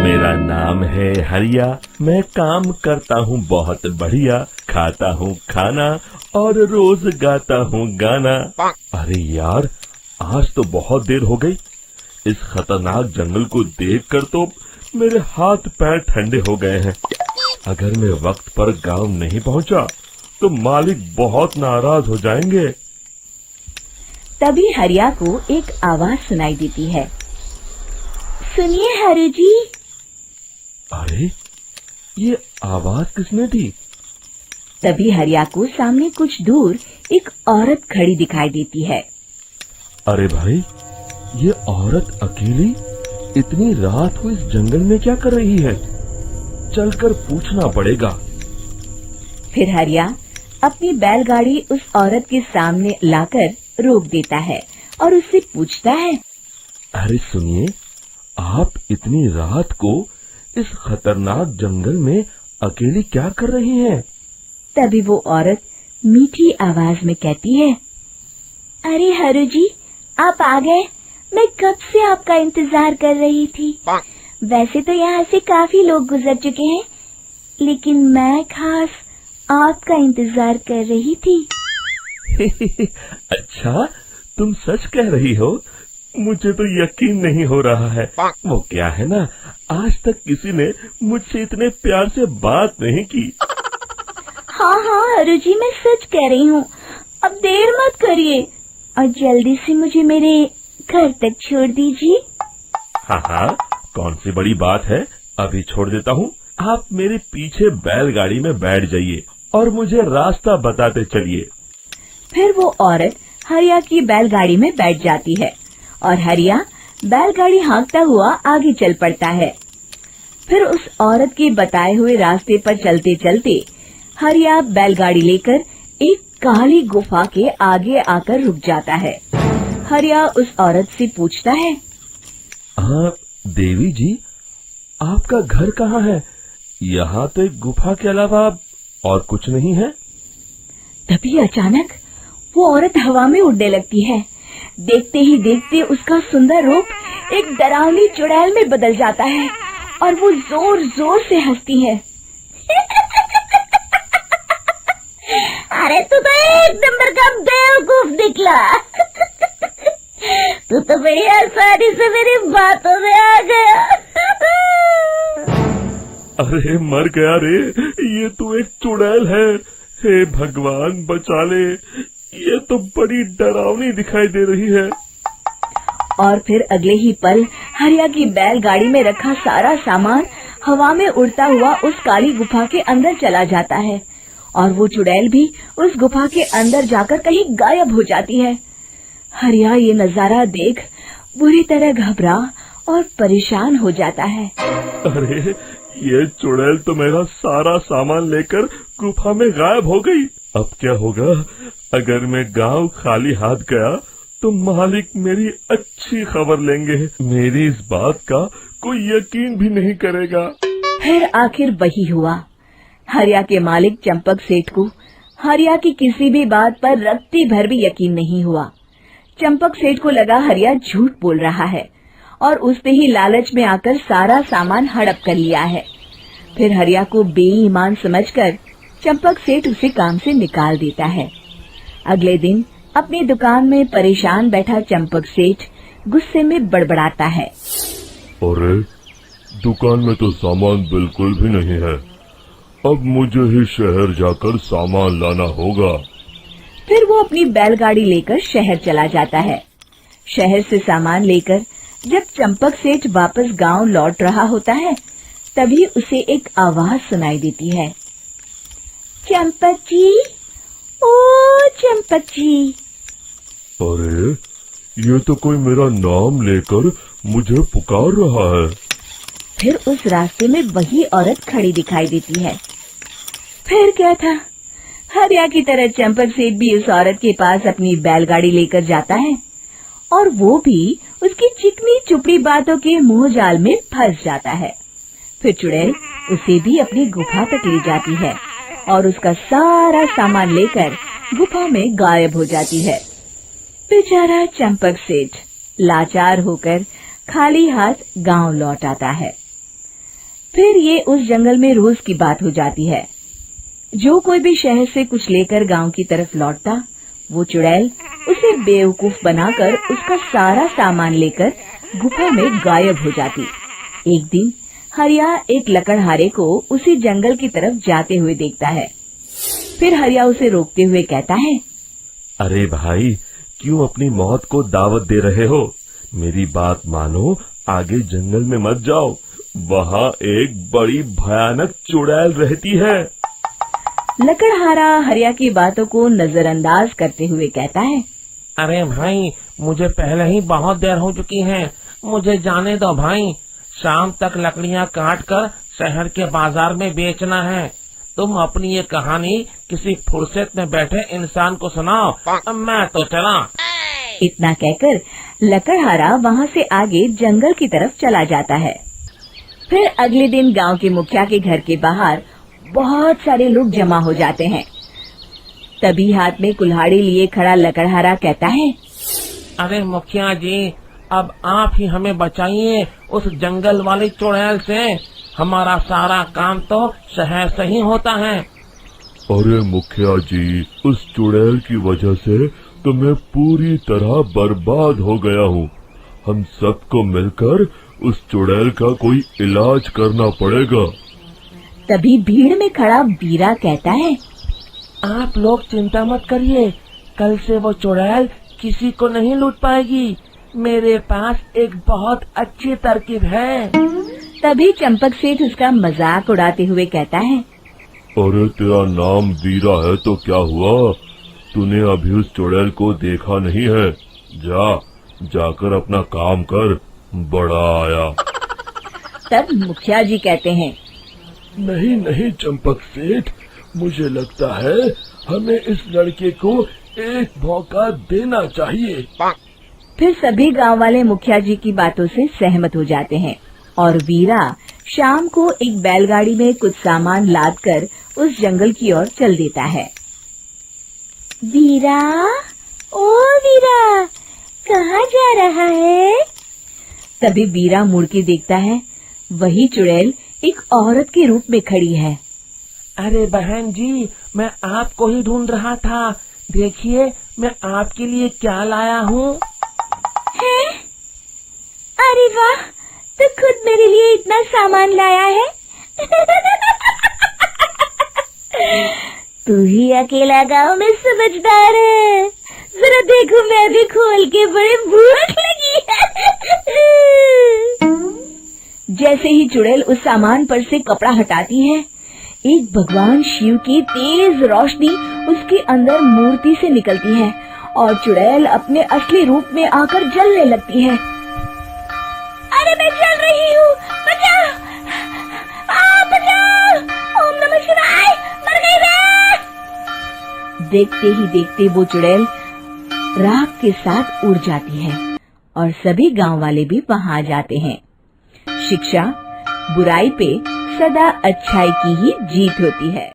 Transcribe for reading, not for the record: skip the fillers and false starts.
मेरा नाम है हरिया, मैं काम करता हूँ बहुत बढ़िया, खाता हूँ खाना और रोज गाता हूँ गाना। अरे यार, आज तो बहुत देर हो गई। इस खतरनाक जंगल को देखकर तो मेरे हाथ पैर ठंडे हो गए हैं। अगर मैं वक्त पर गांव नहीं पहुंचा तो मालिक बहुत नाराज हो जाएंगे। तभी हरिया को एक आवाज सुनाई देती है। सुनिए हरु जी। अरे, ये आवाज किसने दी? तभी हरिया को सामने कुछ दूर एक औरत खड़ी दिखाई देती है। अरे भाई, ये औरत अकेली इतनी रात को इस जंगल में क्या कर रही है? चलकर पूछना पड़ेगा। फिर हरिया अपनी बैलगाड़ी उस औरत के सामने लाकर रोक देता है और उससे पूछता है। अरे सुनिए, आप इतनी रात को इस खतरनाक जंगल में अकेली क्या कर रही हैं? तभी वो औरत मीठी आवाज में कहती है। अरे हरु जी, आप आ गए। मैं कब से आपका इंतजार कर रही थी। वैसे तो यहाँ से काफी लोग गुजर चुके हैं, लेकिन मैं खास आपका इंतजार कर रही थी। अच्छा, तुम सच कह रही हो? मुझे तो यकीन नहीं हो रहा है। वो क्या है ना, आज तक किसी ने मुझसे इतने प्यार से बात नहीं की। हाँ हाँ हरु जी, मैं सच कह रही हूँ। अब देर मत करिए और जल्दी से मुझे मेरे घर तक छोड़ दीजिए। हाँ हाँ, कौन सी बड़ी बात है, अभी छोड़ देता हूँ। आप मेरे पीछे बैलगाड़ी में बैठ जाइए और मुझे रास्ता बताते चलिए। फिर वो औरत हरिया की बैलगाड़ी में बैठ जाती है और हरिया बैलगाड़ी हाँकता हुआ आगे चल पड़ता है। फिर उस औरत के बताए हुए रास्ते पर चलते चलते हरिया बैलगाड़ी लेकर एक काली गुफा के आगे आकर रुक जाता है। हरिया उस औरत से पूछता है। हाँ देवी जी, आपका घर कहाँ है? यहाँ तो एक गुफा के अलावा और कुछ नहीं है। तभी अचानक वो औरत हवा में उड़ने लगती है। देखते ही देखते उसका सुंदर रूप एक डरावनी चुड़ैल में बदल जाता है और वो जोर जोर से हंसती है। अरे तू तो एक नंबर का बेवकूफ निकला। तू तो बड़ी आसानी से मेरी बातों में आ गया। अरे मर गया रे, ये तो एक चुड़ैल है। हे भगवान बचा ले, ये तो बड़ी डरावनी दिखाई दे रही है। और फिर अगले ही पल हरिया की बैलगाड़ी में रखा सारा सामान हवा में उड़ता हुआ उस काली गुफा के अंदर चला जाता है और वो चुड़ैल भी उस गुफा के अंदर जाकर कहीं गायब हो जाती है। हरिया ये नजारा देख बुरी तरह घबरा और परेशान हो जाता है। अरे, ये चुड़ैल तो मेरा सारा सामान लेकर गुफा में गायब हो गई। अब क्या होगा? अगर मैं गांव खाली हाथ गया तो मालिक मेरी अच्छी खबर लेंगे। मेरी इस बात का कोई यकीन भी नहीं करेगा। फिर आखिर वही हुआ। हरिया के मालिक चंपक सेठ को हरिया की किसी भी बात पर रत्ती भर भी यकीन नहीं हुआ। चंपक सेठ को लगा हरिया झूठ बोल रहा है और उसने ही लालच में आकर सारा सामान हड़प कर लिया है। फिर हरिया को बेईमान समझकर चंपक सेठ उसे काम से निकाल देता है। अगले दिन अपनी दुकान में परेशान बैठा चंपक सेठ गुस्से में बड़बड़ाता है। अरे, दुकान में तो सामान बिल्कुल भी नहीं है। अब मुझे ही शहर जाकर सामान लाना होगा। फिर वो अपनी बैलगाड़ी लेकर शहर चला जाता है। शहर से सामान लेकर जब चंपक सेठ वापस गांव लौट रहा होता है, तभी उसे एक आवाज सुनाई देती है। चंपक जी, ओ चंपक जी। अरे, ये तो कोई मेरा नाम लेकर मुझे पुकार रहा है। फिर उस रास्ते में वही औरत खड़ी दिखाई देती है। फिर क्या था, हरिया की तरह चंपक सेठ भी उस औरत के पास अपनी बैलगाड़ी लेकर जाता है और वो भी उसकी चिकनी चुपड़ी बातों के मुंह जाल में फंस जाता है। फिर चुड़ैल उसे भी अपनी गुफा तक ले जाती है और उसका सारा सामान लेकर गुफा में गायब हो जाती है। बेचारा चंपक सेठ लाचार होकर खाली हाथ गांव लौट आता है। फिर ये उस जंगल में रोज की बात हो जाती है। जो कोई भी शहर से कुछ लेकर गांव की तरफ लौटता, वो चुड़ैल उसे बेवकूफ बनाकर उसका सारा सामान लेकर गुफा में गायब हो जाती। एक दिन हरिया एक लकड़हारे को उसी जंगल की तरफ जाते हुए देखता है। फिर हरिया उसे रोकते हुए कहता है, अरे भाई, क्यों अपनी मौत को दावत दे रहे हो? मेरी बात मानो, आगे जंगल में मत जाओ, वहाँ एक बड़ी भयानक चुड़ैल रहती है। लकड़हारा हरिया की बातों को नजरअंदाज करते हुए कहता है, अरे भाई, मुझे पहले ही बहुत देर हो चुकी है, मुझे जाने दो भाई। शाम तक लकड़ियाँ काट कर शहर के बाजार में बेचना है। तुम अपनी ये कहानी किसी फुर्सत में बैठे इंसान को सुनाओ, मैं तो चला। इतना कहकर लकड़हारा वहाँ से आगे जंगल की तरफ चला जाता है। फिर अगले दिन गांव के मुखिया के घर के बाहर बहुत सारे लोग जमा हो जाते हैं। तभी हाथ में कुल्हाड़ी लिए खड़ा लकड़हारा कहता है, अरे मुखिया जी, अब आप ही हमें बचाइए उस जंगल वाली चुड़ैल से। हमारा सारा काम तो शहर से ही होता है। अरे मुखिया जी, उस चुड़ैल की वजह से तो मैं पूरी तरह बर्बाद हो गया हूँ। हम सबको मिलकर उस चुड़ैल का कोई इलाज करना पड़ेगा। तभी भीड़ में खड़ा वीरा कहता है, आप लोग चिंता मत करिए, कल से वो चुड़ैल किसी को नहीं लूट पाएगी। मेरे पास एक बहुत अच्छी तरकीब है। तभी चंपक सेठ उसका मजाक उड़ाते हुए कहता है, अरे तेरा नाम वीरा है तो क्या हुआ? तूने अभी उस चुड़ैल को देखा नहीं है? जाकर अपना काम कर, बड़ा आया। तब मुखिया जी कहते हैं, नहीं नहीं चंपक सेठ, मुझे लगता है हमें इस लड़के को एक मौका देना चाहिए। फिर सभी गांव वाले मुखिया जी की बातों से सहमत हो जाते हैं और वीरा शाम को एक बैलगाड़ी में कुछ सामान लादकर उस जंगल की ओर चल देता है। वीरा, ओ वीरा, कहाँ जा रहा है? तभी वीरा मुड़ के देखता है, वही चुड़ैल एक औरत के रूप में खड़ी है। अरे बहन जी, मैं आपको ही ढूंढ रहा था। देखिए, मैं आपके लिए क्या लाया हूँ। अरे वाह, तो खुद मेरे लिए इतना सामान लाया है। तू ही अकेला गांव में समझदार है। जरा देखो, मैं भी खोल के, बड़े भूख लगी है। जैसे ही चुड़ैल उस सामान पर से कपड़ा हटाती है, एक भगवान शिव की तेज रोशनी उसके अंदर मूर्ति से निकलती है और चुड़ैल अपने असली रूप में आकर जलने लगती है। अरे मैं जल रही हूँ, बचाओ, बचाओ, ओम नमः शिवाय, मर गई मैं। देखते ही देखते वो चुड़ैल राख के साथ उड़ जाती है और सभी गांव वाले भी वहां आ जाते हैं। शिक्षा बुराई पे सदा अच्छाई की ही जीत होती है।